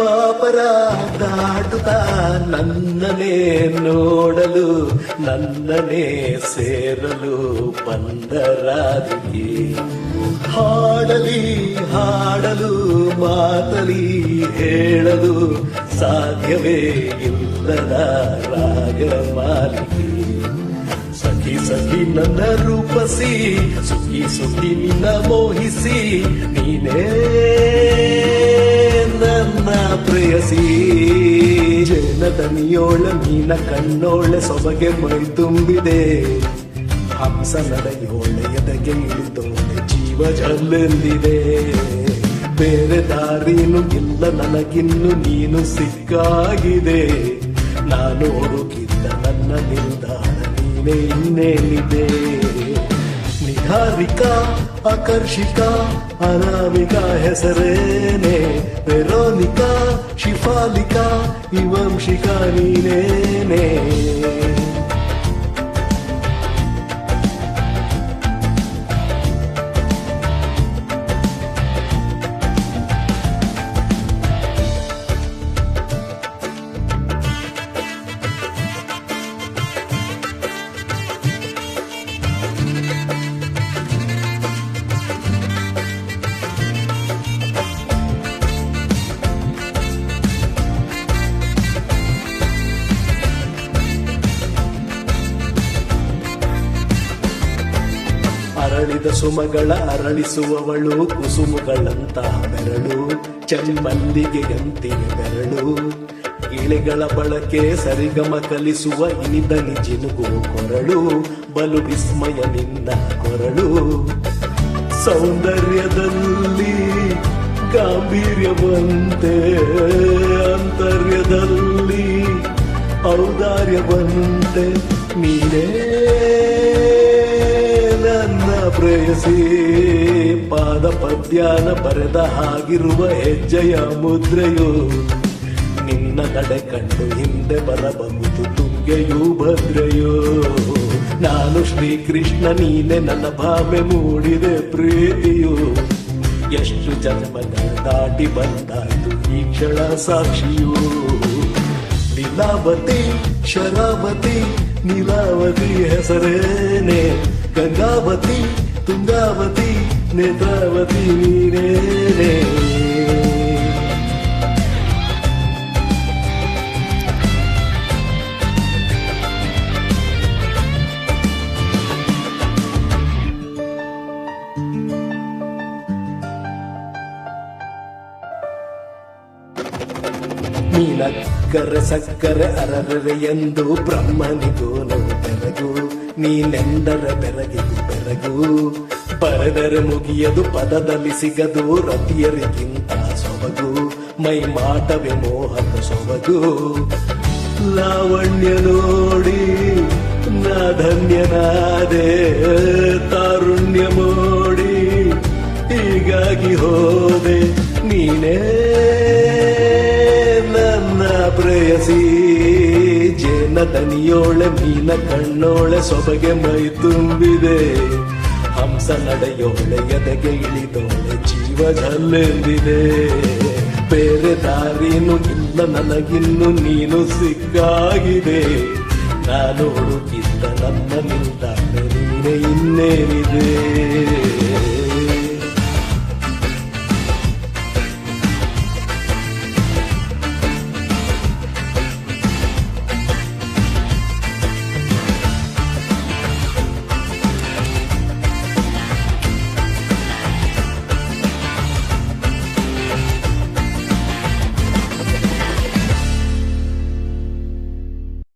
ದ್ವಾಪರ ದಾಟುತ್ತಾ ನನ್ನನೇ ನೋಡಲು ನನ್ನನೇ ಸೇರಲು ಬಂದರಾದಿಗೆ ಹಾಡಲಿ ಹಾಡಲು ಮಾತಲಿ ಹೇಳಲು ಸಾಧ್ಯವೇ ಇಲ್ಲದ ರಾಗಮಾಲಿಕೆ ಸಖಿ ಸಖಿ ನನ್ನ ರೂಪಸಿ ಸುಖಿ ಸುಖಿ ನಿನ್ನ ಮೋಹಿಸಿ ನೀನೇ ನನ್ನ ಪ್ರೇಯಸಿ ಜನದನಿಯೋಳ ಮೀನ ಕಣ್ಣೋಳೆ ಸೊಬಗೆ ಮೈ ತುಂಬಿದೆ ಹಂಸ ನಡೆಯೋಳೆ ಎದೆಗೆ ಇಳಿದೋಳೆ ಜೀವ ಜಲ್ಲೆಂದಿದೆ ಬೇರೆ ದಾರಿನೂ ಇಲ್ಲ ನನಗಿನ್ನು ನೀನು ಸಿಕ್ಕಾಗಿದೆ ನಾನು ಹುಡುಕಿದ್ದ ನನ್ನ ನಿಲ್ದಾಣ ನೀನೇ ಇನ್ನೇನಿದೆ ನಿಧಾರಿಕಾ ಆಕರ್ಷಿಕಾ ಅನಾಮಿಕಾ ಹೆಸರೇನೆ ವೆರೋನಿಕಾ ಶಿಫಾಲಿಕಾ ಇವಂಶಿಕಾ ನೀನೇನೆ ಅರಳಿದ ಸುಮಗಳ ಅರಳಿಸುವವಳು ಕುಸುಮಗಳಂತ ಬೆರಳು ಚೆಮ್ಮಲ್ಲಿಗೆಯಂತಿಗೆ ಬೆರಳು ಗಿಳಿಗಳ ಬಳಕೆ ಸರಿಗಮ ಕಲಿಸುವ ಇನಿದನಿ ಜಿನುಗು ಕೊರಳು ಬಲು ವಿಸ್ಮಯ ನಿನ್ನ ಕೊರಳು ಸೌಂದರ್ಯದಲ್ಲಿ ಗಾಂಭೀರ್ಯವಂತೆ ಅಂತರ್ಯದಲ್ಲಿ ಔದಾರ್ಯವಂತೆ ನೀನೇ ನನ್ನ ಪ್ರೇಯಸಿ ಪಾದ ಪದ್ಯಾನ ಬರೆದ ಹಾಗಿರುವ ಹೆಜ್ಜೆಯ ಮುದ್ರೆಯು ನಿನ್ನ ನಡೆ ಕಂಡು ಹಿಂದೆ ಬರಬಹುದು ತುಂಗೆಯೂ ಭದ್ರೆಯೋ ನಾನು ಶ್ರೀಕೃಷ್ಣ ನೀನೆ ನನ್ನ ಭಾವೆ ಮೂಡಿದೆ ಪ್ರೀತಿಯು ಎಷ್ಟು ಜನ್ಮಗಳ ದಾಟಿ ಬಂದಾಯ್ತು ಈ ಕ್ಷಣ ಸಾಕ್ಷಿಯು ಲೀಲಾವತಿ ಶರಾವತಿ ನೀಲಾವತಿ ಹೆಸರೇನೆ ಗಂಗಾವತಿ ತುಂಗಾವತಿ ನೇತ್ರಾವತಿ ನೀರೇನೆ ನೀನಕ್ಕರೆ ಸಕ್ಕರೆ ಅರರೆ ಎಂದು ಬ್ರಹ್ಮನಿಗೂ ನೋವು ಬೆರಗು ನೀನೆಂದರೆ ಬೆರಗಿಗೂ ಬೆರಗು ಬರೆದರೆ ಮುಗಿಯದು ಪದದಲ್ಲಿ ಸಿಗದು ರತಿಯರಿಗಿಂತ ಸೊಬಗು ಮೈ ಮಾಟವೇ ಮೋಹಕ ಸೊಬಗು ಲಾವಣ್ಯ ನೋಡಿ ನಾ ಧನ್ಯನಾದೆ ತಾರುಣ್ಯ ಮೋಡಿ ಹೀಗಾಗಿ ಹೋದೆ ನೀನೇ ನನ್ನ ಪ್ರೇಯಸಿ ಜೇನ ದನಿಯೋಳೆ ಮೀನ ಕಣ್ಣೋಳೆ ಸೊಬಗೆ ಮೈ ತುಂಬಿದೆ ಹಂಸ ನಡೆಯೋಳೆ ಎದೆಗೆ ಇಳಿದೋಳೆ ಜೀವ ಜಲ್ಲೆಂದಿದೆ ಬೇರೆ ದಾರಿನೂ ಇಲ್ಲ ನನಗಿನ್ನು ನೀನು ಸಿಕ್ಕಾಗಿದೆ ನಾನು ಹುಡುಕಿದ್ದ ನನ್ನ ನಿಲ್ದಾಣ ನೀನೇ ಇನ್ನೇನಿದೆ